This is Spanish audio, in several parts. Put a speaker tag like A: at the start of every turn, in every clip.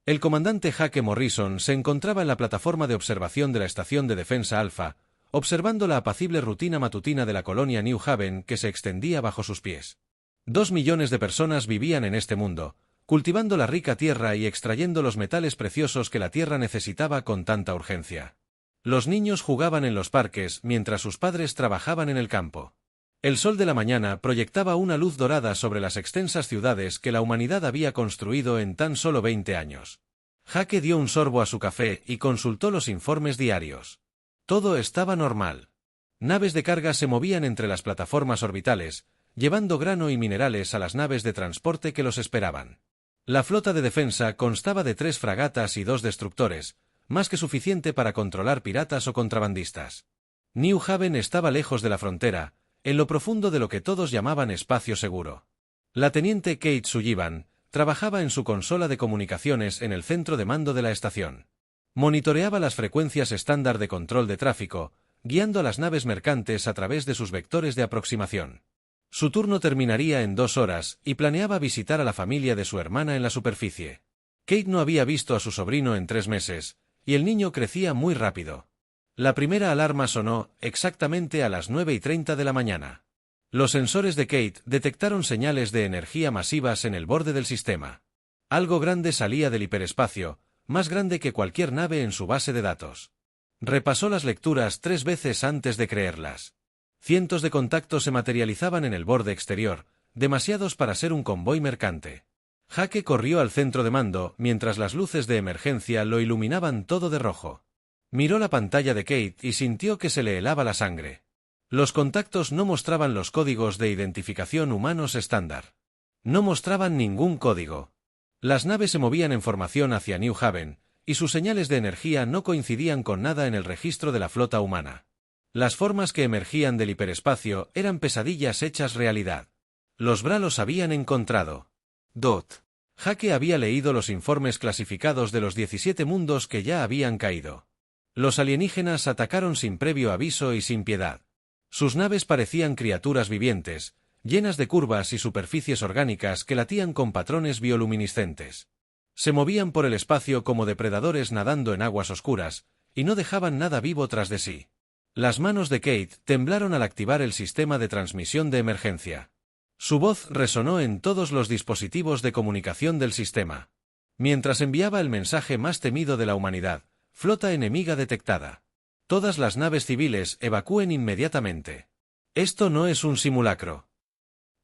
A: El comandante Jake Morrison se encontraba en la plataforma de observación de la estación de defensa Alpha, observando la apacible rutina matutina de la colonia New Haven que se extendía bajo sus pies. 2 millones de personas vivían en este mundo, cultivando la rica tierra y extrayendo los metales preciosos que la tierra necesitaba con tanta urgencia. Los niños jugaban en los parques mientras sus padres trabajaban en el campo. El sol de la mañana proyectaba una luz dorada sobre las extensas ciudades que la humanidad había construido en tan solo 20 años. Jake dio un sorbo a su café y consultó los informes diarios. Todo estaba normal. Naves de carga se movían entre las plataformas orbitales, llevando grano y minerales a las naves de transporte que los esperaban. La flota de defensa constaba de 3 fragatas y 2 destructores, más que suficiente para controlar piratas o contrabandistas. New Haven estaba lejos de la frontera, en lo profundo de lo que todos llamaban espacio seguro. La teniente Kate Sullivan trabajaba en su consola de comunicaciones en el centro de mando de la estación. Monitoreaba las frecuencias estándar de control de tráfico, guiando a las naves mercantes a través de sus vectores de aproximación. Su turno terminaría en 2 horas y planeaba visitar a la familia de su hermana en la superficie. Kate no había visto a su sobrino en 3 meses, y el niño crecía muy rápido. La primera alarma sonó exactamente a las 9:30 de la mañana. Los sensores de Kate detectaron señales de energía masivas en el borde del sistema. Algo grande salía del hiperespacio, más grande que cualquier nave en su base de datos. Repasó las lecturas 3 veces antes de creerlas. Cientos de contactos se materializaban en el borde exterior, demasiados para ser un convoy mercante. Jake corrió al centro de mando mientras las luces de emergencia lo iluminaban todo de rojo. Miró la pantalla de Kate y sintió que se le helaba la sangre. Los contactos no mostraban los códigos de identificación humanos estándar. No mostraban ningún código. Las naves se movían en formación hacia New Haven, y sus señales de energía no coincidían con nada en el registro de la flota humana. Las formas que emergían del hiperespacio eran pesadillas hechas realidad. Los Bra los habían encontrado. Jake había leído los informes clasificados de los 17 mundos que ya habían caído. Los alienígenas atacaron sin previo aviso y sin piedad. Sus naves parecían criaturas vivientes, llenas de curvas y superficies orgánicas que latían con patrones bioluminiscentes. Se movían por el espacio como depredadores nadando en aguas oscuras, y no dejaban nada vivo tras de sí. Las manos de Kate temblaron al activar el sistema de transmisión de emergencia. Su voz resonó en todos los dispositivos de comunicación del sistema. Mientras enviaba el mensaje más temido de la humanidad: flota enemiga detectada. Todas las naves civiles evacúen inmediatamente. Esto no es un simulacro.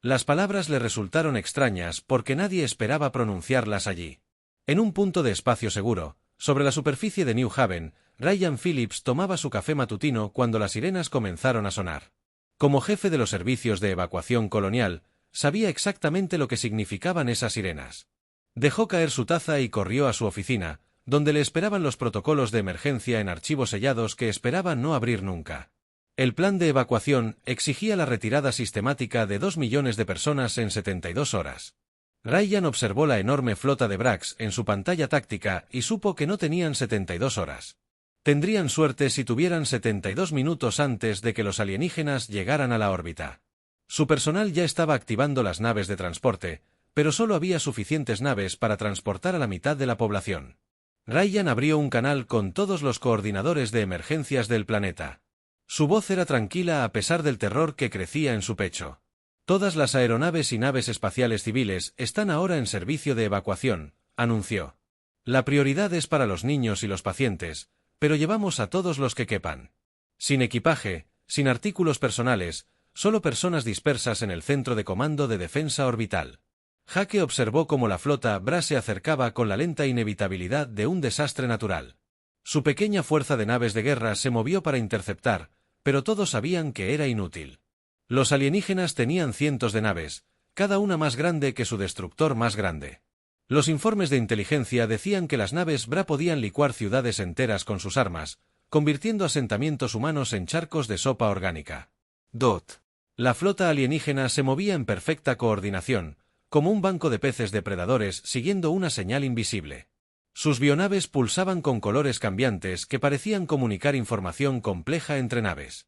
A: Las palabras le resultaron extrañas porque nadie esperaba pronunciarlas allí. En un punto de espacio seguro, sobre la superficie de New Haven, Ryan Phillips tomaba su café matutino cuando las sirenas comenzaron a sonar. Como jefe de los servicios de evacuación colonial, sabía exactamente lo que significaban esas sirenas. Dejó caer su taza y corrió a su oficina, donde le esperaban los protocolos de emergencia en archivos sellados que esperaba no abrir nunca. El plan de evacuación exigía la retirada sistemática de 2 millones de personas en 72 horas. Ryan observó la enorme flota de Brax en su pantalla táctica y supo que no tenían 72 horas. Tendrían suerte si tuvieran 72 minutos antes de que los alienígenas llegaran a la órbita. Su personal ya estaba activando las naves de transporte, pero solo había suficientes naves para transportar a la mitad de la población. Ryan abrió un canal con todos los coordinadores de emergencias del planeta. Su voz era tranquila a pesar del terror que crecía en su pecho. Todas las aeronaves y naves espaciales civiles están ahora en servicio de evacuación, anunció. La prioridad es para los niños y los pacientes, pero llevamos a todos los que quepan. Sin equipaje, sin artículos personales, solo personas dispersas en el centro de comando de defensa orbital. Jake observó cómo la flota Bra se acercaba con la lenta inevitabilidad de un desastre natural. Su pequeña fuerza de naves de guerra se movió para interceptar, pero todos sabían que era inútil. Los alienígenas tenían cientos de naves, cada una más grande que su destructor más grande. Los informes de inteligencia decían que las naves Bra podían licuar ciudades enteras con sus armas, convirtiendo asentamientos humanos en charcos de sopa orgánica. La flota alienígena se movía en perfecta coordinación, como un banco de peces depredadores siguiendo una señal invisible. Sus bionaves pulsaban con colores cambiantes que parecían comunicar información compleja entre naves.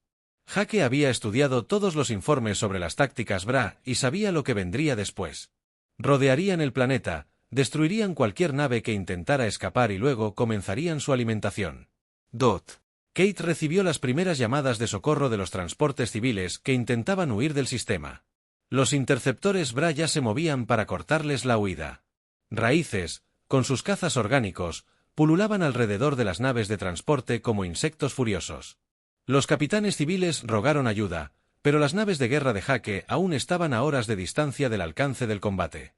A: Jake había estudiado todos los informes sobre las tácticas Bra y sabía lo que vendría después. Rodearían el planeta, destruirían cualquier nave que intentara escapar y luego comenzarían su alimentación. Kate recibió las primeras llamadas de socorro de los transportes civiles que intentaban huir del sistema. Los interceptores Bra ya se movían para cortarles la huida. Raíces, con sus cazas orgánicos, pululaban alrededor de las naves de transporte como insectos furiosos. Los capitanes civiles rogaron ayuda, pero las naves de guerra de Hake aún estaban a horas de distancia del alcance del combate.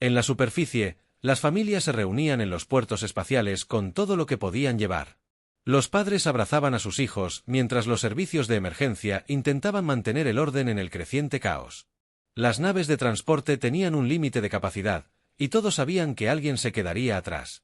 A: En la superficie, las familias se reunían en los puertos espaciales con todo lo que podían llevar. Los padres abrazaban a sus hijos mientras los servicios de emergencia intentaban mantener el orden en el creciente caos. Las naves de transporte tenían un límite de capacidad, y todos sabían que alguien se quedaría atrás.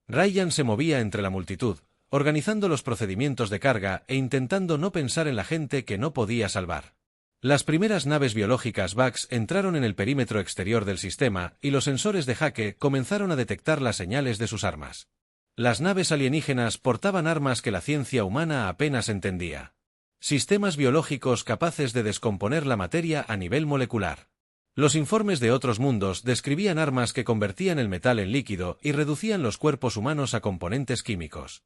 A: Ryan se movía entre la multitud, organizando los procedimientos de carga e intentando no pensar en la gente que no podía salvar. Las primeras naves biológicas Vax entraron en el perímetro exterior del sistema y los sensores de Hake comenzaron a detectar las señales de sus armas. Las naves alienígenas portaban armas que la ciencia humana apenas entendía. Sistemas biológicos capaces de descomponer la materia a nivel molecular. Los informes de otros mundos describían armas que convertían el metal en líquido y reducían los cuerpos humanos a componentes químicos.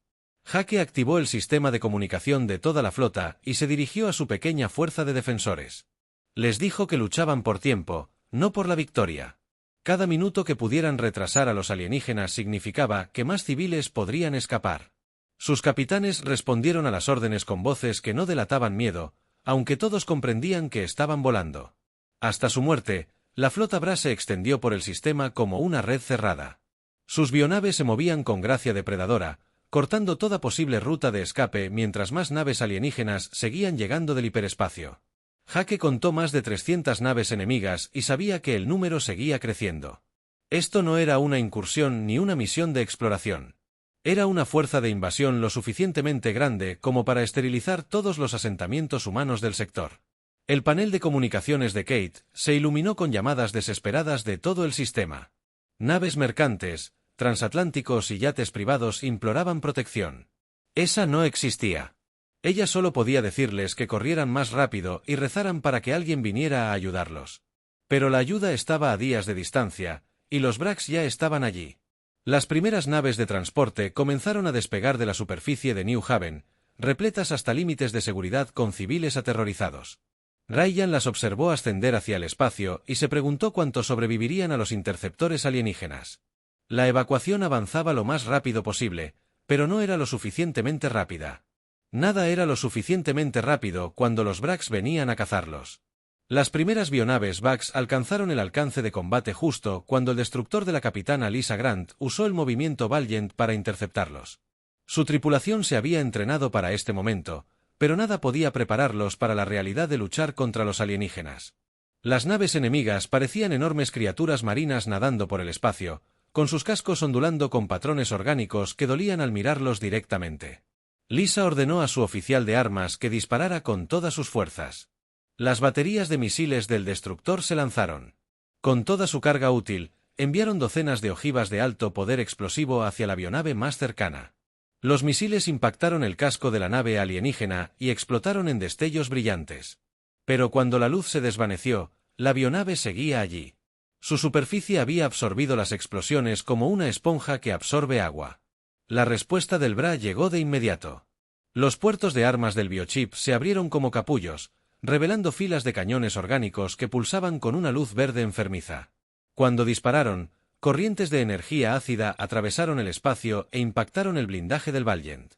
A: Hake activó el sistema de comunicación de toda la flota y se dirigió a su pequeña fuerza de defensores. Les dijo que luchaban por tiempo, no por la victoria. Cada minuto que pudieran retrasar a los alienígenas significaba que más civiles podrían escapar. Sus capitanes respondieron a las órdenes con voces que no delataban miedo, aunque todos comprendían que estaban volando. Hasta su muerte, la flota Bra se extendió por el sistema como una red cerrada. Sus bionaves se movían con gracia depredadora, cortando toda posible ruta de escape mientras más naves alienígenas seguían llegando del hiperespacio. Hake contó más de 300 naves enemigas y sabía que el número seguía creciendo. Esto no era una incursión ni una misión de exploración. Era una fuerza de invasión lo suficientemente grande como para esterilizar todos los asentamientos humanos del sector. El panel de comunicaciones de Kate se iluminó con llamadas desesperadas de todo el sistema. Naves mercantes, transatlánticos y yates privados imploraban protección. Esa no existía. Ella solo podía decirles que corrieran más rápido y rezaran para que alguien viniera a ayudarlos. Pero la ayuda estaba a días de distancia, y los Brax ya estaban allí. Las primeras naves de transporte comenzaron a despegar de la superficie de New Haven, repletas hasta límites de seguridad con civiles aterrorizados. Ryan las observó ascender hacia el espacio y se preguntó cuántos sobrevivirían a los interceptores alienígenas. La evacuación avanzaba lo más rápido posible, pero no era lo suficientemente rápida. Nada era lo suficientemente rápido cuando los Brax venían a cazarlos. Las primeras bionaves Vax alcanzaron el alcance de combate justo cuando el destructor de la capitana Lisa Grant usó el movimiento Valiant para interceptarlos. Su tripulación se había entrenado para este momento, pero nada podía prepararlos para la realidad de luchar contra los alienígenas. Las naves enemigas parecían enormes criaturas marinas nadando por el espacio, con sus cascos ondulando con patrones orgánicos que dolían al mirarlos directamente. Lisa ordenó a su oficial de armas que disparara con todas sus fuerzas. Las baterías de misiles del destructor se lanzaron. Con toda su carga útil, enviaron docenas de ojivas de alto poder explosivo hacia la avionave más cercana. Los misiles impactaron el casco de la nave alienígena y explotaron en destellos brillantes. Pero cuando la luz se desvaneció, la avionave seguía allí. Su superficie había absorbido las explosiones como una esponja que absorbe agua. La respuesta del Bra llegó de inmediato. Los puertos de armas del biochip se abrieron como capullos, revelando filas de cañones orgánicos que pulsaban con una luz verde enfermiza. Cuando dispararon, corrientes de energía ácida atravesaron el espacio e impactaron el blindaje del Valiant.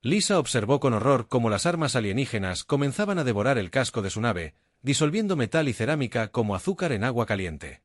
A: Lisa observó con horror cómo las armas alienígenas comenzaban a devorar el casco de su nave, disolviendo metal y cerámica como azúcar en agua caliente.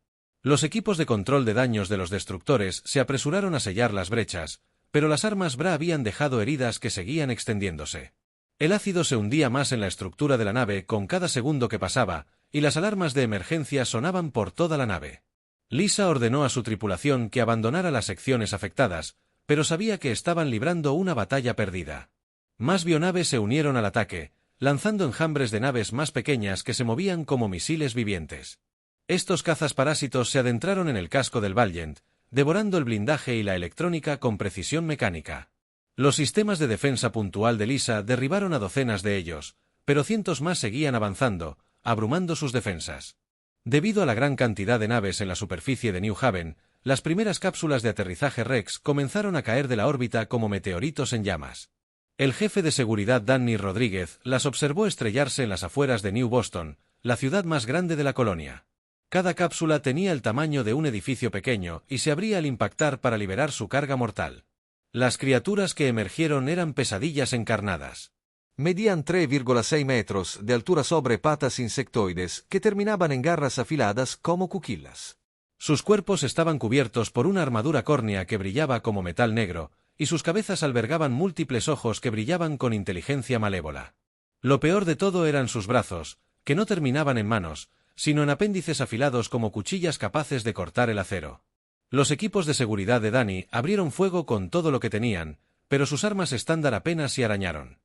A: Los equipos de control de daños de los destructores se apresuraron a sellar las brechas, pero las armas Bra habían dejado heridas que seguían extendiéndose. El ácido se hundía más en la estructura de la nave con cada segundo que pasaba, y las alarmas de emergencia sonaban por toda la nave. Lisa ordenó a su tripulación que abandonara las secciones afectadas, pero sabía que estaban librando una batalla perdida. Más bionaves se unieron al ataque, lanzando enjambres de naves más pequeñas que se movían como misiles vivientes. Estos cazas parásitos se adentraron en el casco del Valiant, devorando el blindaje y la electrónica con precisión mecánica. Los sistemas de defensa puntual de Lisa derribaron a docenas de ellos, pero cientos más seguían avanzando, abrumando sus defensas. Debido a la gran cantidad de naves en la superficie de New Haven, las primeras cápsulas de aterrizaje Rex comenzaron a caer de la órbita como meteoritos en llamas. El jefe de seguridad Danny Rodríguez las observó estrellarse en las afueras de New Boston, la ciudad más grande de la colonia. Cada cápsula tenía el tamaño de un edificio pequeño y se abría al impactar para liberar su carga mortal. Las criaturas que emergieron eran pesadillas encarnadas.
B: Medían 3,6 metros de altura sobre patas insectoides que terminaban en garras afiladas como cuquillas.
A: Sus cuerpos estaban cubiertos por una armadura córnea que brillaba como metal negro, y sus cabezas albergaban múltiples ojos que brillaban con inteligencia malévola. Lo peor de todo eran sus brazos, que no terminaban en manos, sino en apéndices afilados como cuchillas capaces de cortar el acero. Los equipos de seguridad de Danny abrieron fuego con todo lo que tenían, pero sus armas estándar apenas se arañaron.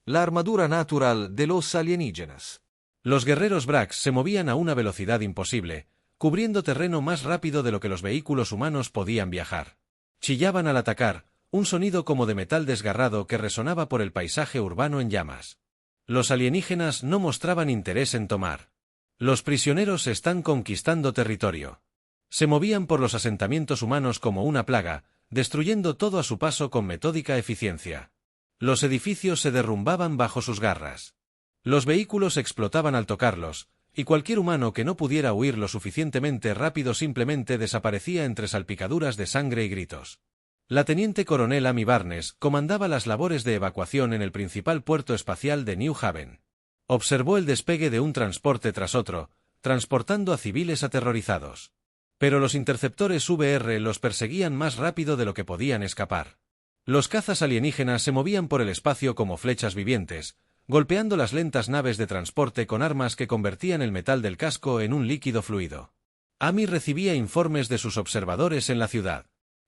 B: La armadura natural de los alienígenas.
A: Los guerreros Brax se movían a una velocidad imposible, cubriendo terreno más rápido de lo que los vehículos humanos podían viajar. Chillaban al atacar, un sonido como de metal desgarrado que resonaba por el paisaje urbano en llamas. Los alienígenas no mostraban interés en tomar. Los prisioneros están conquistando territorio. Se movían por los asentamientos humanos como una plaga, destruyendo todo a su paso con metódica eficiencia. Los edificios se derrumbaban bajo sus garras. Los vehículos explotaban al tocarlos, y cualquier humano que no pudiera huir lo suficientemente rápido simplemente desaparecía entre salpicaduras de sangre y gritos. La teniente coronel Amy Barnes comandaba las labores de evacuación en el principal puerto espacial de New Haven. Observó el despegue de un transporte tras otro, transportando a civiles aterrorizados. Pero los interceptores VR los perseguían más rápido de lo que podían escapar. Los cazas alienígenas se movían por el espacio como flechas vivientes, golpeando las lentas naves de transporte con armas que convertían el metal del casco en un líquido fluido. Amy recibía informes de sus observadores en la ciudad.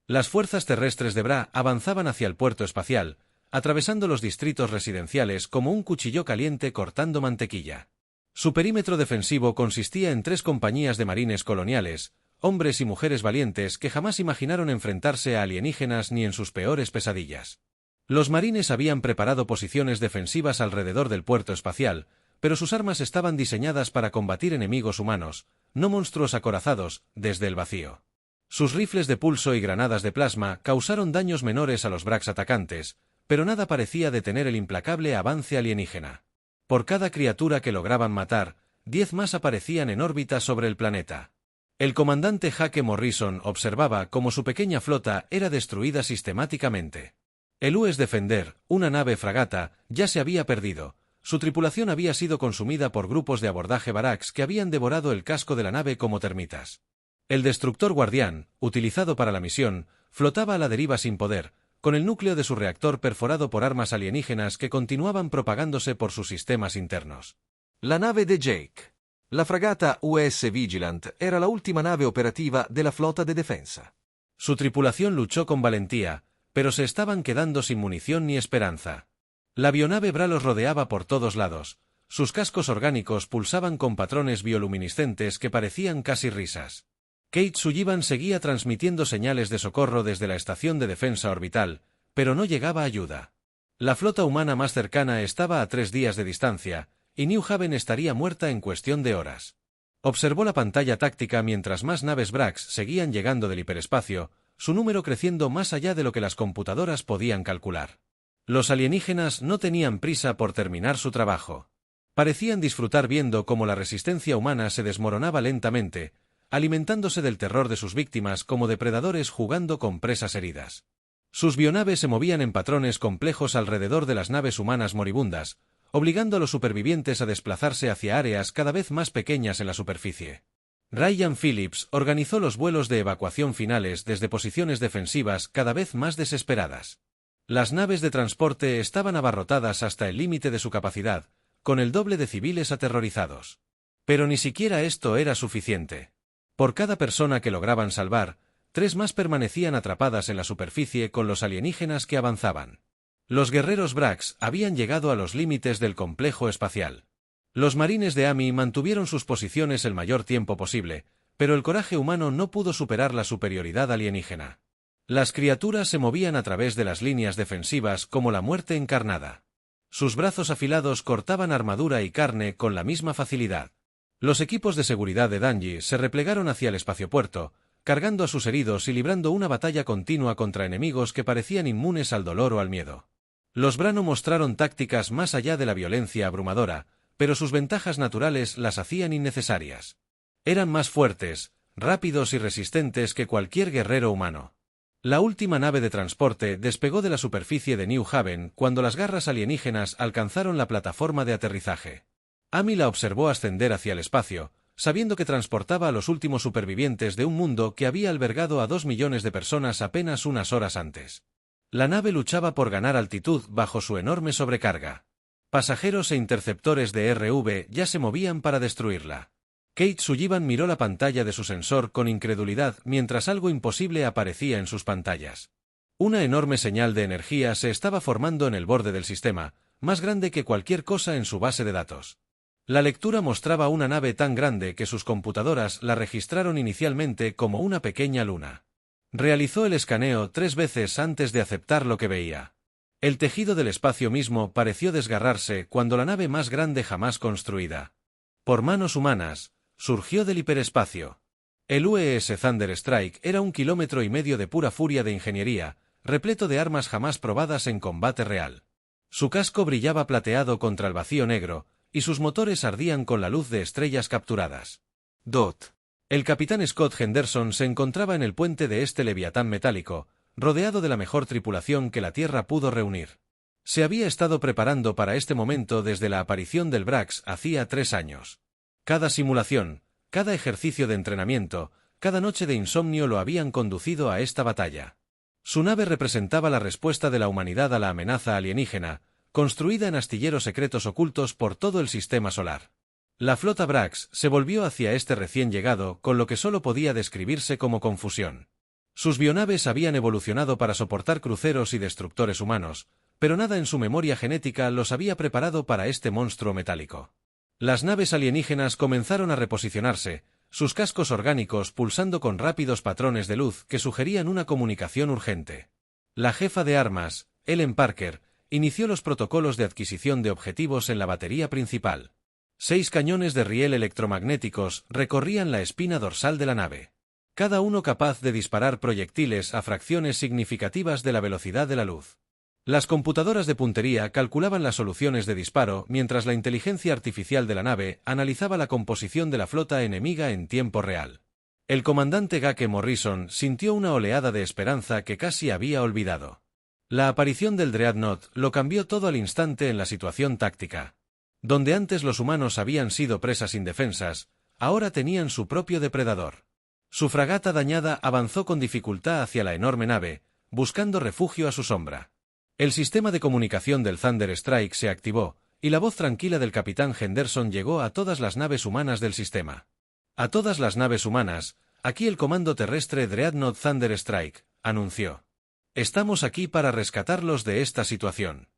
A: Las fuerzas terrestres de Bra avanzaban hacia el puerto espacial, atravesando los distritos residenciales como un cuchillo caliente cortando mantequilla. Su perímetro defensivo consistía en 3 compañías de marines coloniales, hombres y mujeres valientes que jamás imaginaron enfrentarse a alienígenas ni en sus peores pesadillas. Los marines habían preparado posiciones defensivas alrededor del puerto espacial, pero sus armas estaban diseñadas para combatir enemigos humanos, no monstruos acorazados, desde el vacío. Sus rifles de pulso y granadas de plasma causaron daños menores a los Brax atacantes, pero nada parecía detener el implacable avance alienígena. Por cada criatura que lograban matar, 10 más aparecían en órbita sobre el planeta. El comandante Jake Morrison observaba cómo su pequeña flota era destruida sistemáticamente. El US Defender, una nave fragata, ya se había perdido. Su tripulación había sido consumida por grupos de abordaje Barax que habían devorado el casco de la nave como termitas. El destructor Guardián, utilizado para la misión, flotaba a la deriva sin poder, con el núcleo de su reactor perforado por armas alienígenas que continuaban propagándose por sus sistemas internos.
B: La nave de Jake. La fragata US Vigilant era la última nave operativa de la flota de defensa.
A: Su tripulación luchó con valentía, pero se estaban quedando sin munición ni esperanza. La avionave Bra los rodeaba por todos lados. Sus cascos orgánicos pulsaban con patrones bioluminiscentes que parecían casi risas. Kate Sullivan seguía transmitiendo señales de socorro desde la estación de defensa orbital, pero no llegaba ayuda. La flota humana más cercana estaba a 3 días de distancia, y New Haven estaría muerta en cuestión de horas. Observó la pantalla táctica mientras más naves Brax seguían llegando del hiperespacio, su número creciendo más allá de lo que las computadoras podían calcular. Los alienígenas no tenían prisa por terminar su trabajo. Parecían disfrutar viendo cómo la resistencia humana se desmoronaba lentamente, alimentándose del terror de sus víctimas como depredadores jugando con presas heridas. Sus bionaves se movían en patrones complejos alrededor de las naves humanas moribundas, obligando a los supervivientes a desplazarse hacia áreas cada vez más pequeñas en la superficie. Ryan Phillips organizó los vuelos de evacuación finales desde posiciones defensivas cada vez más desesperadas. Las naves de transporte estaban abarrotadas hasta el límite de su capacidad, con el doble de civiles aterrorizados. Pero ni siquiera esto era suficiente. Por cada persona que lograban salvar, 3 más permanecían atrapadas en la superficie con los alienígenas que avanzaban. Los guerreros Brax habían llegado a los límites del complejo espacial. Los marines de Amy mantuvieron sus posiciones el mayor tiempo posible, pero el coraje humano no pudo superar la superioridad alienígena. Las criaturas se movían a través de las líneas defensivas como la muerte encarnada. Sus brazos afilados cortaban armadura y carne con la misma facilidad. Los equipos de seguridad de Dangy se replegaron hacia el espaciopuerto, cargando a sus heridos y librando una batalla continua contra enemigos que parecían inmunes al dolor o al miedo. Los Brano mostraron tácticas más allá de la violencia abrumadora, pero sus ventajas naturales las hacían innecesarias. Eran más fuertes, rápidos y resistentes que cualquier guerrero humano. La última nave de transporte despegó de la superficie de New Haven cuando las garras alienígenas alcanzaron la plataforma de aterrizaje. Amy la observó ascender hacia el espacio, sabiendo que transportaba a los últimos supervivientes de un mundo que había albergado a 2 millones de personas apenas unas horas antes. La nave luchaba por ganar altitud bajo su enorme sobrecarga. Pasajeros e interceptores de RV ya se movían para destruirla. Kate Sullivan miró la pantalla de su sensor con incredulidad mientras algo imposible aparecía en sus pantallas. Una enorme señal de energía se estaba formando en el borde del sistema, más grande que cualquier cosa en su base de datos. La lectura mostraba una nave tan grande que sus computadoras la registraron inicialmente como una pequeña luna. Realizó el escaneo 3 veces antes de aceptar lo que veía. El tejido del espacio mismo pareció desgarrarse cuando la nave más grande jamás construida, por manos humanas, surgió del hiperespacio. El UES Thunder Strike era 1,5 kilómetros de pura furia de ingeniería, repleto de armas jamás probadas en combate real. Su casco brillaba plateado contra el vacío negro, y sus motores ardían con la luz de estrellas capturadas. El capitán Scott Henderson se encontraba en el puente de este leviatán metálico, rodeado de la mejor tripulación que la Tierra pudo reunir. Se había estado preparando para este momento desde la aparición del Brax hacía 3 años. Cada simulación, cada ejercicio de entrenamiento, cada noche de insomnio lo habían conducido a esta batalla. Su nave representaba la respuesta de la humanidad a la amenaza alienígena, construida en astilleros secretos ocultos por todo el sistema solar. La flota Brax se volvió hacia este recién llegado con lo que solo podía describirse como confusión. Sus bionaves habían evolucionado para soportar cruceros y destructores humanos, pero nada en su memoria genética los había preparado para este monstruo metálico. Las naves alienígenas comenzaron a reposicionarse, sus cascos orgánicos pulsando con rápidos patrones de luz que sugerían una comunicación urgente. La jefa de armas, Ellen Parker, inició los protocolos de adquisición de objetivos en la batería principal. 6 cañones de riel electromagnéticos recorrían la espina dorsal de la nave, cada uno capaz de disparar proyectiles a fracciones significativas de la velocidad de la luz. Las computadoras de puntería calculaban las soluciones de disparo mientras la inteligencia artificial de la nave analizaba la composición de la flota enemiga en tiempo real. El comandante Gake Morrison sintió una oleada de esperanza que casi había olvidado. La aparición del Dreadnought lo cambió todo al instante en la situación táctica. Donde antes los humanos habían sido presas indefensas, ahora tenían su propio depredador. Su fragata dañada avanzó con dificultad hacia la enorme nave, buscando refugio a su sombra. El sistema de comunicación del Thunder Strike se activó, y la voz tranquila del capitán Henderson llegó a todas las naves humanas del sistema. A todas las naves humanas, aquí el comando terrestre Dreadnought Thunder Strike, anunció. Estamos aquí para rescatarlos de esta situación.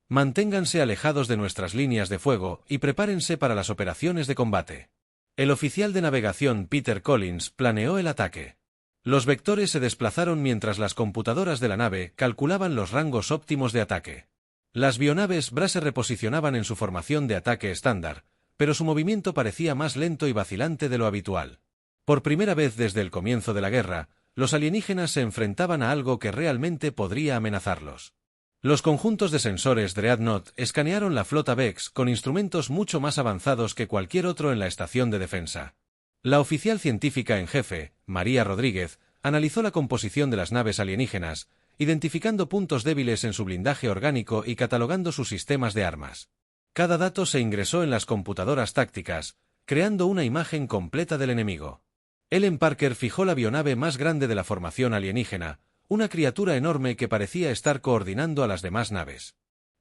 A: Manténganse alejados de nuestras líneas de fuego y prepárense para las operaciones de combate. El oficial de navegación Peter Collins planeó el ataque. Los vectores se desplazaron mientras las computadoras de la nave calculaban los rangos óptimos de ataque. Las bionaves Bra se reposicionaban en su formación de ataque estándar, pero su movimiento parecía más lento y vacilante de lo habitual. Por primera vez desde el comienzo de la guerra, los alienígenas se enfrentaban a algo que realmente podría amenazarlos. Los conjuntos de sensores Dreadnought escanearon la flota Vex con instrumentos mucho más avanzados que cualquier otro en la estación de defensa. La oficial científica en jefe, María Rodríguez, analizó la composición de las naves alienígenas, identificando puntos débiles en su blindaje orgánico y catalogando sus sistemas de armas. Cada dato se ingresó en las computadoras tácticas, creando una imagen completa del enemigo. Ellen Parker fijó la bionave más grande de la formación alienígena, una criatura enorme que parecía estar coordinando a las demás naves.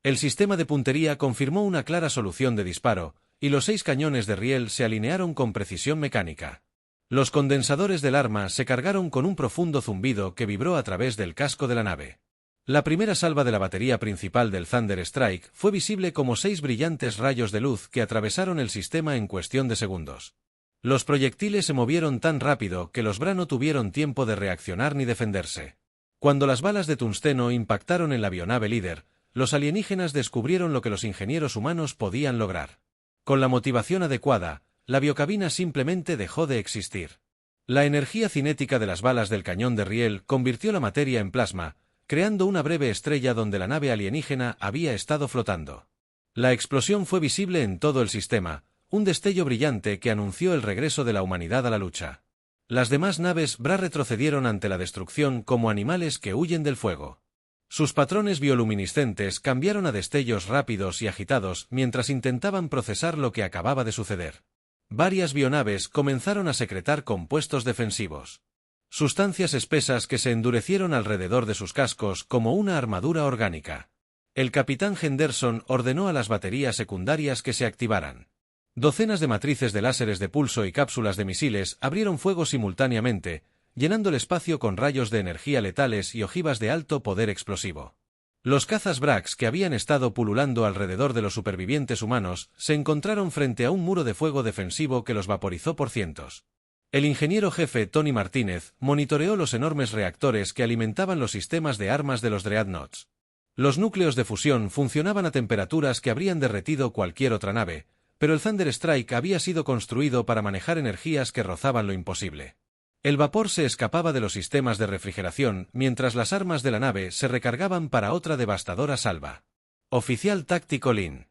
A: El sistema de puntería confirmó una clara solución de disparo, y los 6 cañones de riel se alinearon con precisión mecánica. Los condensadores del arma se cargaron con un profundo zumbido que vibró a través del casco de la nave. La primera salva de la batería principal del Thunder Strike fue visible como 6 brillantes rayos de luz que atravesaron el sistema en cuestión de segundos. Los proyectiles se movieron tan rápido que los Bra no tuvieron tiempo de reaccionar ni defenderse. Cuando las balas de tungsteno impactaron en la bionave líder, los alienígenas descubrieron lo que los ingenieros humanos podían lograr. Con la motivación adecuada, la biocabina simplemente dejó de existir. La energía cinética de las balas del cañón de riel convirtió la materia en plasma, creando una breve estrella donde la nave alienígena había estado flotando. La explosión fue visible en todo el sistema, un destello brillante que anunció el regreso de la humanidad a la lucha. Las demás naves Bra retrocedieron ante la destrucción como animales que huyen del fuego. Sus patrones bioluminiscentes cambiaron a destellos rápidos y agitados mientras intentaban procesar lo que acababa de suceder. Varias bionaves comenzaron a secretar compuestos defensivos. Sustancias espesas que se endurecieron alrededor de sus cascos como una armadura orgánica. El capitán Henderson ordenó a las baterías secundarias que se activaran. Docenas de matrices de láseres de pulso y cápsulas de misiles abrieron fuego simultáneamente, llenando el espacio con rayos de energía letales y ojivas de alto poder explosivo. Los cazas Brax que habían estado pululando alrededor de los supervivientes humanos se encontraron frente a un muro de fuego defensivo que los vaporizó por cientos. El ingeniero jefe Tony Martínez monitoreó los enormes reactores que alimentaban los sistemas de armas de los Dreadnoughts. Los núcleos de fusión funcionaban a temperaturas que habrían derretido cualquier otra nave, pero el Thunder Strike había sido construido para manejar energías que rozaban lo imposible. El vapor se escapaba de los sistemas de refrigeración mientras las armas de la nave se recargaban para otra devastadora salva. Oficial táctico Lynn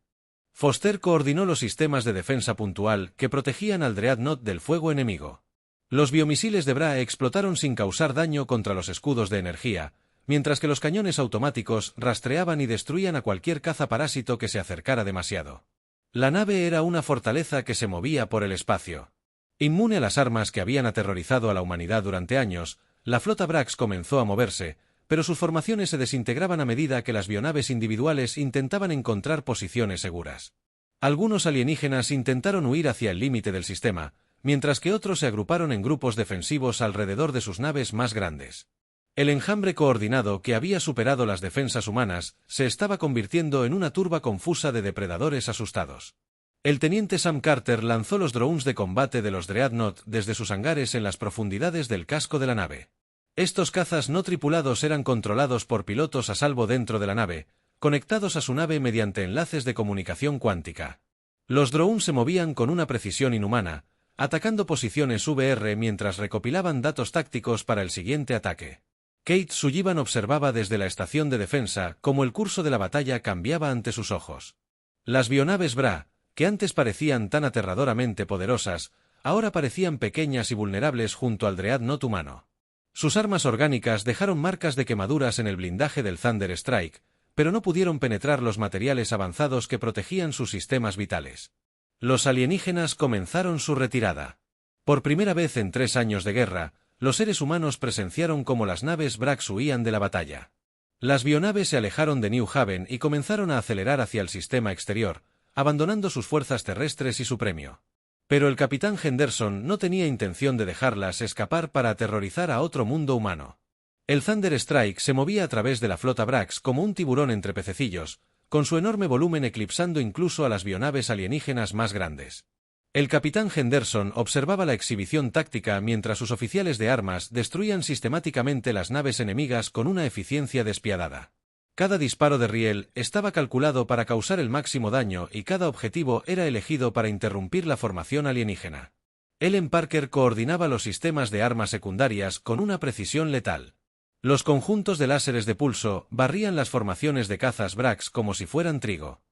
A: Foster coordinó los sistemas de defensa puntual que protegían al Dreadnought del fuego enemigo. Los biomisiles de Bra explotaron sin causar daño contra los escudos de energía, mientras que los cañones automáticos rastreaban y destruían a cualquier caza parásito que se acercara demasiado. La nave era una fortaleza que se movía por el espacio. Inmune a las armas que habían aterrorizado a la humanidad durante años, la flota Brax comenzó a moverse, pero sus formaciones se desintegraban a medida que las bionaves individuales intentaban encontrar posiciones seguras. Algunos alienígenas intentaron huir hacia el límite del sistema, mientras que otros se agruparon en grupos defensivos alrededor de sus naves más grandes. El enjambre coordinado que había superado las defensas humanas se estaba convirtiendo en una turba confusa de depredadores asustados. El teniente Sam Carter lanzó los drones de combate de los Dreadnought desde sus hangares en las profundidades del casco de la nave. Estos cazas no tripulados eran controlados por pilotos a salvo dentro de la nave, conectados a su nave mediante enlaces de comunicación cuántica. Los drones se movían con una precisión inhumana, atacando posiciones VR mientras recopilaban datos tácticos para el siguiente ataque. Kate Sullivan observaba desde la estación de defensa cómo el curso de la batalla cambiaba ante sus ojos. Las bionaves Bra, que antes parecían tan aterradoramente poderosas, ahora parecían pequeñas y vulnerables junto al Dreadnought humano. Sus armas orgánicas dejaron marcas de quemaduras en el blindaje del Thunder Strike, pero no pudieron penetrar los materiales avanzados que protegían sus sistemas vitales. Los alienígenas comenzaron su retirada. Por primera vez en 3 años de guerra, los seres humanos presenciaron cómo las naves Brax huían de la batalla. Las bionaves se alejaron de New Haven y comenzaron a acelerar hacia el sistema exterior, abandonando sus fuerzas terrestres y su premio. Pero el capitán Henderson no tenía intención de dejarlas escapar para aterrorizar a otro mundo humano. El Thunder Strike se movía a través de la flota Brax como un tiburón entre pececillos, con su enorme volumen eclipsando incluso a las bionaves alienígenas más grandes. El capitán Henderson observaba la exhibición táctica mientras sus oficiales de armas destruían sistemáticamente las naves enemigas con una eficiencia despiadada. Cada disparo de riel estaba calculado para causar el máximo daño y cada objetivo era elegido para interrumpir la formación alienígena. Ellen Parker coordinaba los sistemas de armas secundarias con una precisión letal. Los conjuntos de láseres de pulso barrían las formaciones de cazas Brax como si fueran trigo.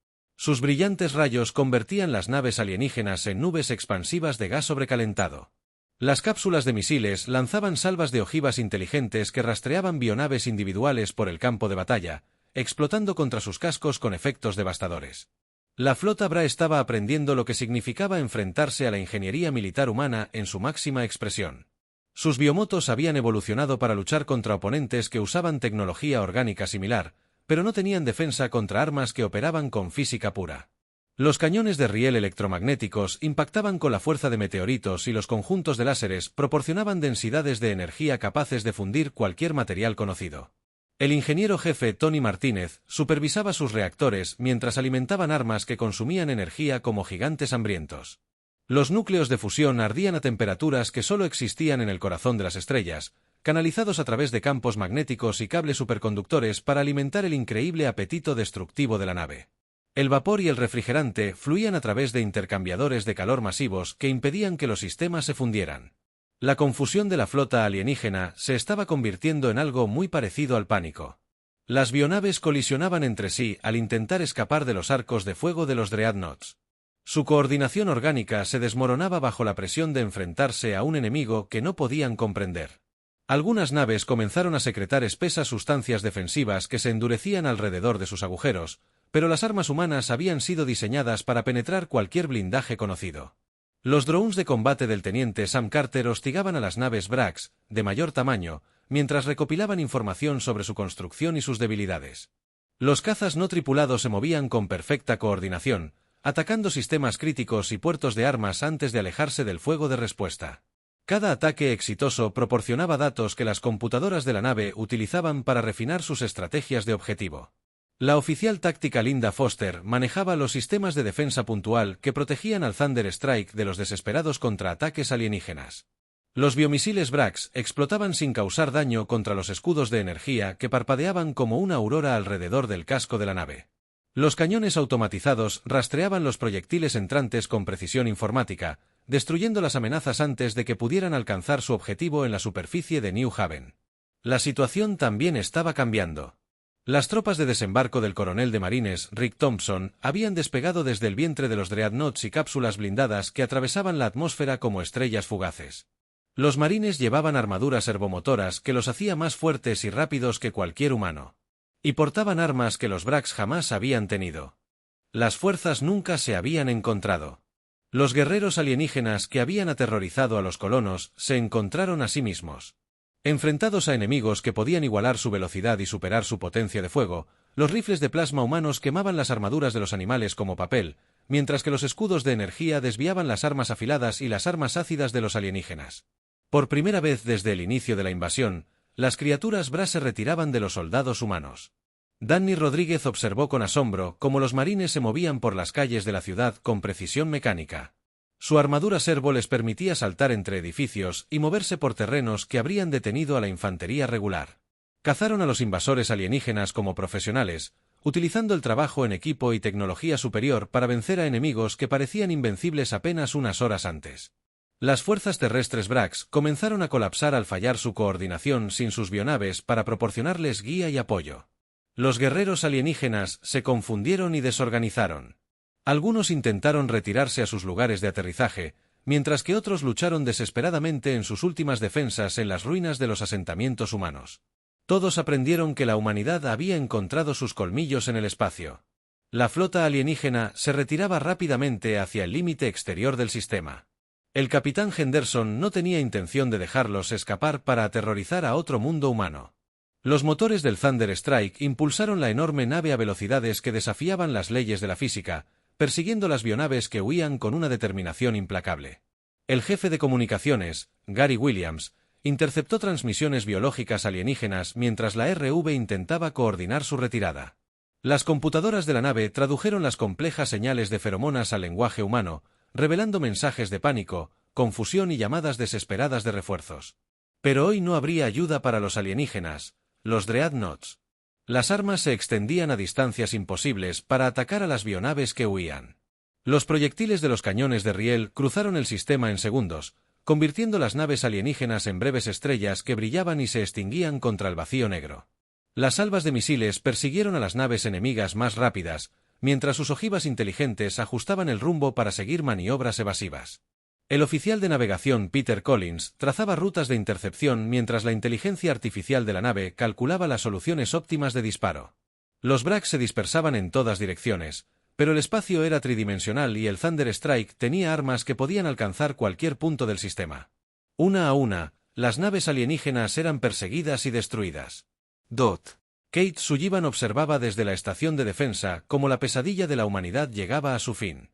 A: Sus brillantes rayos convertían las naves alienígenas en nubes expansivas de gas sobrecalentado. Las cápsulas de misiles lanzaban salvas de ojivas inteligentes que rastreaban bionaves individuales por el campo de batalla, explotando contra sus cascos con efectos devastadores. La flota Bra estaba aprendiendo lo que significaba enfrentarse a la ingeniería militar humana en su máxima expresión. Sus biomotos habían evolucionado para luchar contra oponentes que usaban tecnología orgánica similar, pero no tenían defensa contra armas que operaban con física pura. Los cañones de riel electromagnéticos impactaban con la fuerza de meteoritos y los conjuntos de láseres proporcionaban densidades de energía capaces de fundir cualquier material conocido. El ingeniero jefe Tony Martínez supervisaba sus reactores mientras alimentaban armas que consumían energía como gigantes hambrientos. Los núcleos de fusión ardían a temperaturas que solo existían en el corazón de las estrellas, canalizados a través de campos magnéticos y cables superconductores para alimentar el increíble apetito destructivo de la nave. El vapor y el refrigerante fluían a través de intercambiadores de calor masivos que impedían que los sistemas se fundieran. La confusión de la flota alienígena se estaba convirtiendo en algo muy parecido al pánico. Las bionaves colisionaban entre sí al intentar escapar de los arcos de fuego de los Dreadnoughts. Su coordinación orgánica se desmoronaba bajo la presión de enfrentarse a un enemigo que no podían comprender. Algunas naves comenzaron a secretar espesas sustancias defensivas que se endurecían alrededor de sus agujeros, pero las armas humanas habían sido diseñadas para penetrar cualquier blindaje conocido. Los drones de combate del teniente Sam Carter hostigaban a las naves Brax, de mayor tamaño, mientras recopilaban información sobre su construcción y sus debilidades. Los cazas no tripulados se movían con perfecta coordinación, atacando sistemas críticos y puertos de armas antes de alejarse del fuego de respuesta. Cada ataque exitoso proporcionaba datos que las computadoras de la nave utilizaban para refinar sus estrategias de objetivo. La oficial táctica Linda Foster manejaba los sistemas de defensa puntual que protegían al Thunder Strike de los desesperados contraataques alienígenas. Los biomisiles Brax explotaban sin causar daño contra los escudos de energía que parpadeaban como una aurora alrededor del casco de la nave. Los cañones automatizados rastreaban los proyectiles entrantes con precisión informática, destruyendo las amenazas antes de que pudieran alcanzar su objetivo en la superficie de New Haven. La situación también estaba cambiando. Las tropas de desembarco del coronel de marines Rick Thompson habían despegado desde el vientre de los Dreadnoughts y cápsulas blindadas que atravesaban la atmósfera como estrellas fugaces. Los marines llevaban armaduras servomotoras que los hacía más fuertes y rápidos que cualquier humano. Y portaban armas que los Brax jamás habían tenido. Las fuerzas nunca se habían encontrado. Los guerreros alienígenas que habían aterrorizado a los colonos se encontraron a sí mismos. Enfrentados a enemigos que podían igualar su velocidad y superar su potencia de fuego, los rifles de plasma humanos quemaban las armaduras de los animales como papel, mientras que los escudos de energía desviaban las armas afiladas y las armas ácidas de los alienígenas. Por primera vez desde el inicio de la invasión, las criaturas Brax se retiraban de los soldados humanos. Danny Rodríguez observó con asombro cómo los marines se movían por las calles de la ciudad con precisión mecánica. Su armadura servo les permitía saltar entre edificios y moverse por terrenos que habrían detenido a la infantería regular. Cazaron a los invasores alienígenas como profesionales, utilizando el trabajo en equipo y tecnología superior para vencer a enemigos que parecían invencibles apenas unas horas antes. Las fuerzas terrestres Brax comenzaron a colapsar al fallar su coordinación sin sus bionaves para proporcionarles guía y apoyo. Los guerreros alienígenas se confundieron y desorganizaron. Algunos intentaron retirarse a sus lugares de aterrizaje, mientras que otros lucharon desesperadamente en sus últimas defensas en las ruinas de los asentamientos humanos. Todos aprendieron que la humanidad había encontrado sus colmillos en el espacio. La flota alienígena se retiraba rápidamente hacia el límite exterior del sistema. El capitán Henderson no tenía intención de dejarlos escapar para aterrorizar a otro mundo humano. Los motores del Thunder Strike impulsaron la enorme nave a velocidades que desafiaban las leyes de la física, persiguiendo las bionaves que huían con una determinación implacable. El jefe de comunicaciones, Gary Williams, interceptó transmisiones biológicas alienígenas mientras la RV intentaba coordinar su retirada. Las computadoras de la nave tradujeron las complejas señales de feromonas al lenguaje humano, revelando mensajes de pánico, confusión y llamadas desesperadas de refuerzos. Pero hoy no habría ayuda para los alienígenas, los Dreadnoughts. Las armas se extendían a distancias imposibles para atacar a las bionaves que huían. Los proyectiles de los cañones de riel cruzaron el sistema en segundos, convirtiendo las naves alienígenas en breves estrellas que brillaban y se extinguían contra el vacío negro. Las salvas de misiles persiguieron a las naves enemigas más rápidas, mientras sus ojivas inteligentes ajustaban el rumbo para seguir maniobras evasivas. El oficial de navegación Peter Collins trazaba rutas de intercepción mientras la inteligencia artificial de la nave calculaba las soluciones óptimas de disparo. Los Brax se dispersaban en todas direcciones, pero el espacio era tridimensional y el Thunder Strike tenía armas que podían alcanzar cualquier punto del sistema. Una a una, las naves alienígenas eran perseguidas y destruidas. Kate Sullivan observaba desde la estación de defensa cómo la pesadilla de la humanidad llegaba a su fin.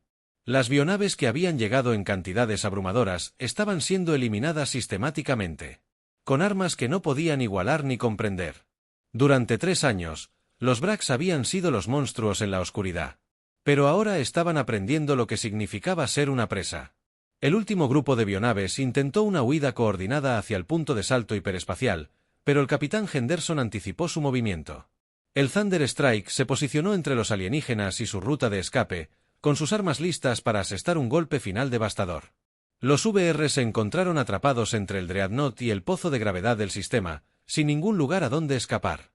A: Las bionaves que habían llegado en cantidades abrumadoras estaban siendo eliminadas sistemáticamente, con armas que no podían igualar ni comprender. Durante 3 años, los Brax habían sido los monstruos en la oscuridad, pero ahora estaban aprendiendo lo que significaba ser una presa. El último grupo de bionaves intentó una huida coordinada hacia el punto de salto hiperespacial, pero el capitán Henderson anticipó su movimiento. El Thunder Strike se posicionó entre los alienígenas y su ruta de escape, con sus armas listas para asestar un golpe final devastador. Los VR se encontraron atrapados entre el Dreadnought y el pozo de gravedad del sistema, sin ningún lugar a donde escapar.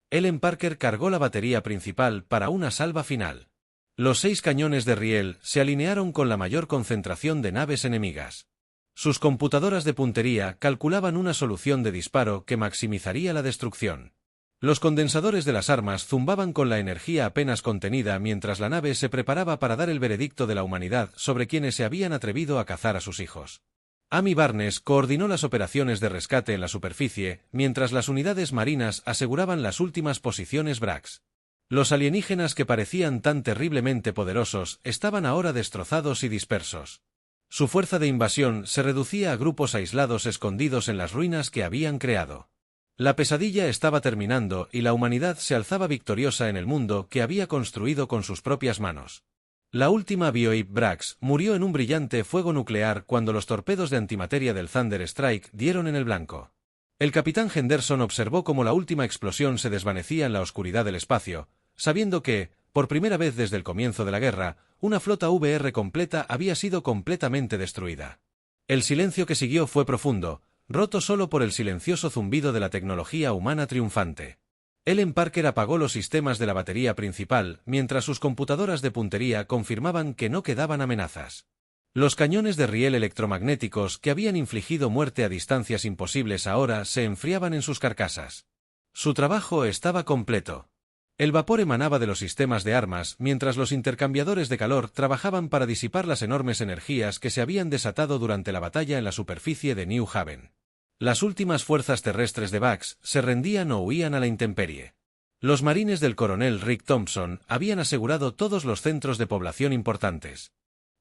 A: Ellen Parker cargó la batería principal para una salva final. Los 6 cañones de riel se alinearon con la mayor concentración de naves enemigas. Sus computadoras de puntería calculaban una solución de disparo que maximizaría la destrucción. Los condensadores de las armas zumbaban con la energía apenas contenida mientras la nave se preparaba para dar el veredicto de la humanidad sobre quienes se habían atrevido a cazar a sus hijos. Amy Barnes coordinó las operaciones de rescate en la superficie, mientras las unidades marinas aseguraban las últimas posiciones Brax. Los alienígenas que parecían tan terriblemente poderosos estaban ahora destrozados y dispersos. Su fuerza de invasión se reducía a grupos aislados escondidos en las ruinas que habían creado. La pesadilla estaba terminando y la humanidad se alzaba victoriosa en el mundo que había construido con sus propias manos. La última Bioip Brax murió en un brillante fuego nuclear cuando los torpedos de antimateria del Thunder Strike dieron en el blanco. El capitán Henderson observó cómo la última explosión se desvanecía en la oscuridad del espacio, sabiendo que, por primera vez desde el comienzo de la guerra, una flota VR completa había sido completamente destruida. El silencio que siguió fue profundo, roto solo por el silencioso zumbido de la tecnología humana triunfante. Ellen Parker apagó los sistemas de la batería principal, mientras sus computadoras de puntería confirmaban que no quedaban amenazas. Los cañones de riel electromagnéticos que habían infligido muerte a distancias imposibles ahora se enfriaban en sus carcasas. Su trabajo estaba completo. El vapor emanaba de los sistemas de armas, mientras los intercambiadores de calor trabajaban para disipar las enormes energías que se habían desatado durante la batalla en la superficie de New Haven. Las últimas fuerzas terrestres de Vax se rendían o huían a la intemperie. Los marines del coronel Rick Thompson habían asegurado todos los centros de población importantes.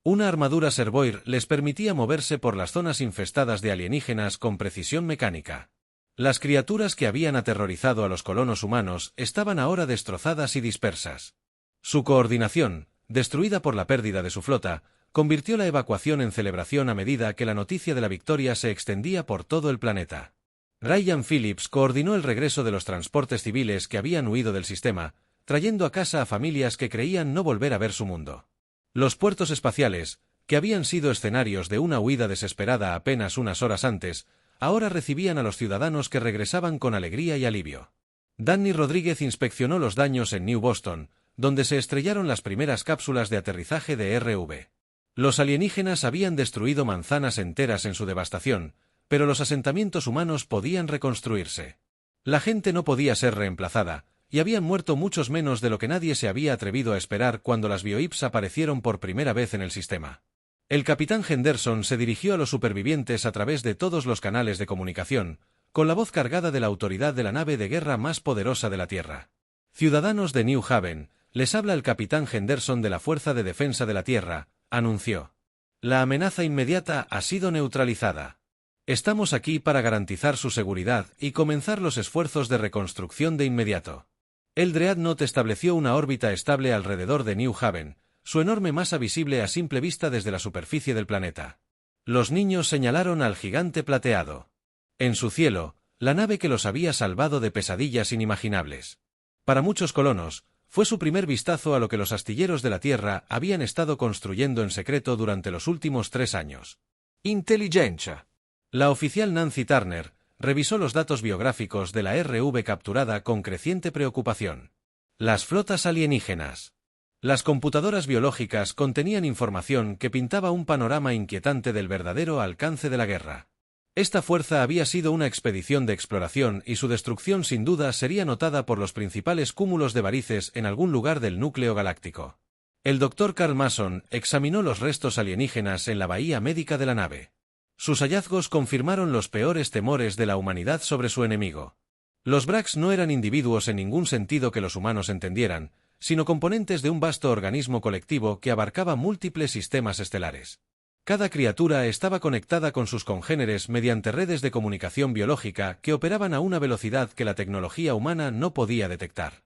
A: Una armadura Servoir les permitía moverse por las zonas infestadas de alienígenas con precisión mecánica. Las criaturas que habían aterrorizado a los colonos humanos estaban ahora destrozadas y dispersas. Su coordinación, destruida por la pérdida de su flota, convirtió la evacuación en celebración a medida que la noticia de la victoria se extendía por todo el planeta. Ryan Phillips coordinó el regreso de los transportes civiles que habían huido del sistema, trayendo a casa a familias que creían no volver a ver su mundo. Los puertos espaciales, que habían sido escenarios de una huida desesperada apenas unas horas antes, ahora recibían a los ciudadanos que regresaban con alegría y alivio. Danny Rodríguez inspeccionó los daños en New Boston, donde se estrellaron las primeras cápsulas de aterrizaje de RV. Los alienígenas habían destruido manzanas enteras en su devastación, pero los asentamientos humanos podían reconstruirse. La gente no podía ser reemplazada, y habían muerto muchos menos de lo que nadie se había atrevido a esperar cuando las bioips aparecieron por primera vez en el sistema. El capitán Henderson se dirigió a los supervivientes a través de todos los canales de comunicación, con la voz cargada de la autoridad de la nave de guerra más poderosa de la Tierra. Ciudadanos de New Haven, les habla el capitán Henderson de la Fuerza de Defensa de la Tierra, anunció. La amenaza inmediata ha sido neutralizada. Estamos aquí para garantizar su seguridad y comenzar los esfuerzos de reconstrucción de inmediato. El Dreadnought estableció una órbita estable alrededor de New Haven, su enorme masa visible a simple vista desde la superficie del planeta. Los niños señalaron al gigante plateado. En su cielo, la nave que los había salvado de pesadillas inimaginables. Para muchos colonos, fue su primer vistazo a lo que los astilleros de la Tierra habían estado construyendo en secreto durante los últimos 3 años. Inteligencia. La oficial Nancy Turner revisó los datos biográficos de la RV capturada con creciente preocupación. Las flotas alienígenas. Las computadoras biológicas contenían información que pintaba un panorama inquietante del verdadero alcance de la guerra. Esta fuerza había sido una expedición de exploración y su destrucción sin duda sería notada por los principales cúmulos de varices en algún lugar del núcleo galáctico. El Dr. Carl Mason examinó los restos alienígenas en la bahía médica de la nave. Sus hallazgos confirmaron los peores temores de la humanidad sobre su enemigo. Los Brax no eran individuos en ningún sentido que los humanos entendieran, sino componentes de un vasto organismo colectivo que abarcaba múltiples sistemas estelares. Cada criatura estaba conectada con sus congéneres mediante redes de comunicación biológica que operaban a una velocidad que la tecnología humana no podía detectar.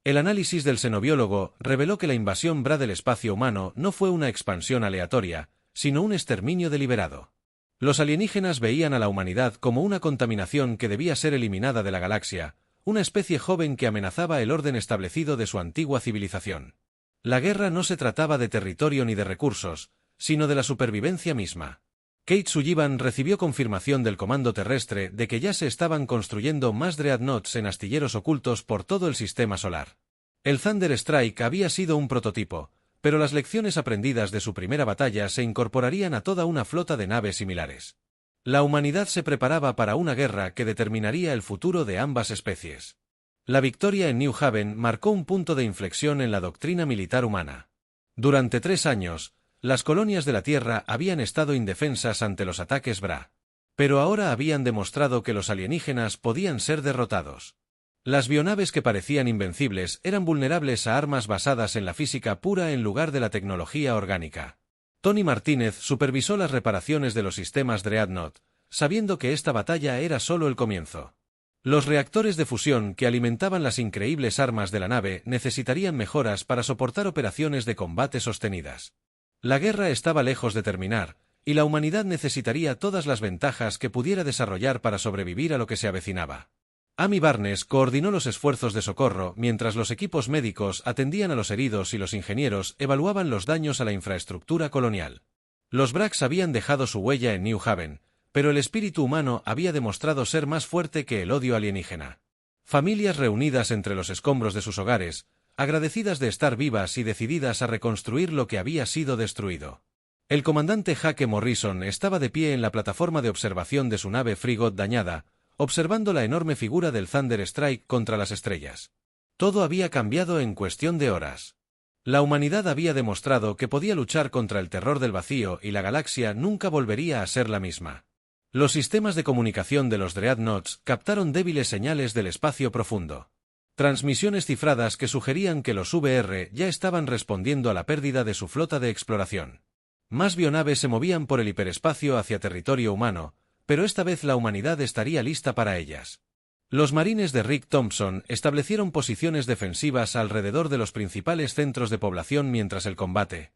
A: El análisis del xenobiólogo reveló que la invasión Bra del espacio humano no fue una expansión aleatoria, sino un exterminio deliberado. Los alienígenas veían a la humanidad como una contaminación que debía ser eliminada de la galaxia, una especie joven que amenazaba el orden establecido de su antigua civilización. La guerra no se trataba de territorio ni de recursos, sino de la supervivencia misma. Kate Sullivan recibió confirmación del comando terrestre de que ya se estaban construyendo más Dreadnoughts en astilleros ocultos por todo el sistema solar. El Thunder Strike había sido un prototipo, pero las lecciones aprendidas de su primera batalla se incorporarían a toda una flota de naves similares. La humanidad se preparaba para una guerra que determinaría el futuro de ambas especies. La victoria en New Haven marcó un punto de inflexión en la doctrina militar humana. Durante 3 años, las colonias de la Tierra habían estado indefensas ante los ataques Bra. Pero ahora habían demostrado que los alienígenas podían ser derrotados. Las bionaves que parecían invencibles eran vulnerables a armas basadas en la física pura en lugar de la tecnología orgánica. Tony Martínez supervisó las reparaciones de los sistemas Dreadnought, sabiendo que esta batalla era solo el comienzo. Los reactores de fusión que alimentaban las increíbles armas de la nave necesitarían mejoras para soportar operaciones de combate sostenidas. La guerra estaba lejos de terminar, y la humanidad necesitaría todas las ventajas que pudiera desarrollar para sobrevivir a lo que se avecinaba. Amy Barnes coordinó los esfuerzos de socorro mientras los equipos médicos atendían a los heridos y los ingenieros evaluaban los daños a la infraestructura colonial. Los Brax habían dejado su huella en New Haven, pero el espíritu humano había demostrado ser más fuerte que el odio alienígena. Familias reunidas entre los escombros de sus hogares, agradecidas de estar vivas y decididas a reconstruir lo que había sido destruido. El comandante Hake Morrison estaba de pie en la plataforma de observación de su nave Frigate dañada, observando la enorme figura del Thunder Strike contra las estrellas. Todo había cambiado en cuestión de horas. La humanidad había demostrado que podía luchar contra el terror del vacío y la galaxia nunca volvería a ser la misma. Los sistemas de comunicación de los Dreadnoughts captaron débiles señales del espacio profundo. Transmisiones cifradas que sugerían que los VR ya estaban respondiendo a la pérdida de su flota de exploración. Más bionaves se movían por el hiperespacio hacia territorio humano, pero esta vez la humanidad estaría lista para ellas. Los marines de Rick Thompson establecieron posiciones defensivas alrededor de los principales centros de población mientras el combate.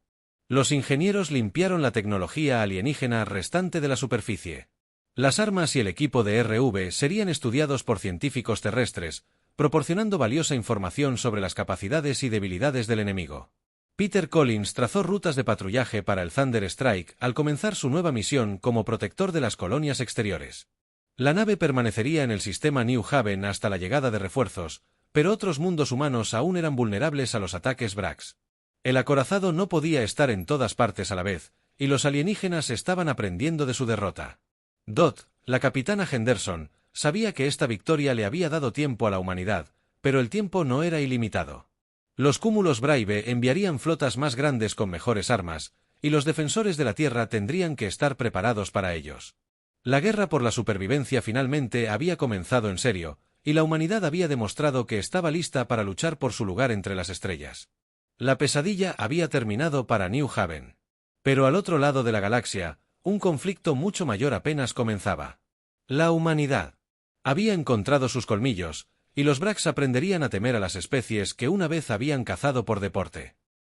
A: Los ingenieros limpiaron la tecnología alienígena restante de la superficie. Las armas y el equipo de RV serían estudiados por científicos terrestres, proporcionando valiosa información sobre las capacidades y debilidades del enemigo. Peter Collins trazó rutas de patrullaje para el Thunder Strike al comenzar su nueva misión como protector de las colonias exteriores. La nave permanecería en el sistema New Haven hasta la llegada de refuerzos, pero otros mundos humanos aún eran vulnerables a los ataques Brax. El acorazado no podía estar en todas partes a la vez, y los alienígenas estaban aprendiendo de su derrota. Dot, la capitana Henderson, sabía que esta victoria le había dado tiempo a la humanidad, pero el tiempo no era ilimitado. Los cúmulos Braive enviarían flotas más grandes con mejores armas, y los defensores de la Tierra tendrían que estar preparados para ellos. La guerra por la supervivencia finalmente había comenzado en serio, y la humanidad había demostrado que estaba lista para luchar por su lugar entre las estrellas. La pesadilla había terminado para New Haven. Pero al otro lado de la galaxia, un conflicto mucho mayor apenas comenzaba. La humanidad había encontrado sus colmillos, y los Brax aprenderían a temer a las especies que una vez habían cazado por deporte.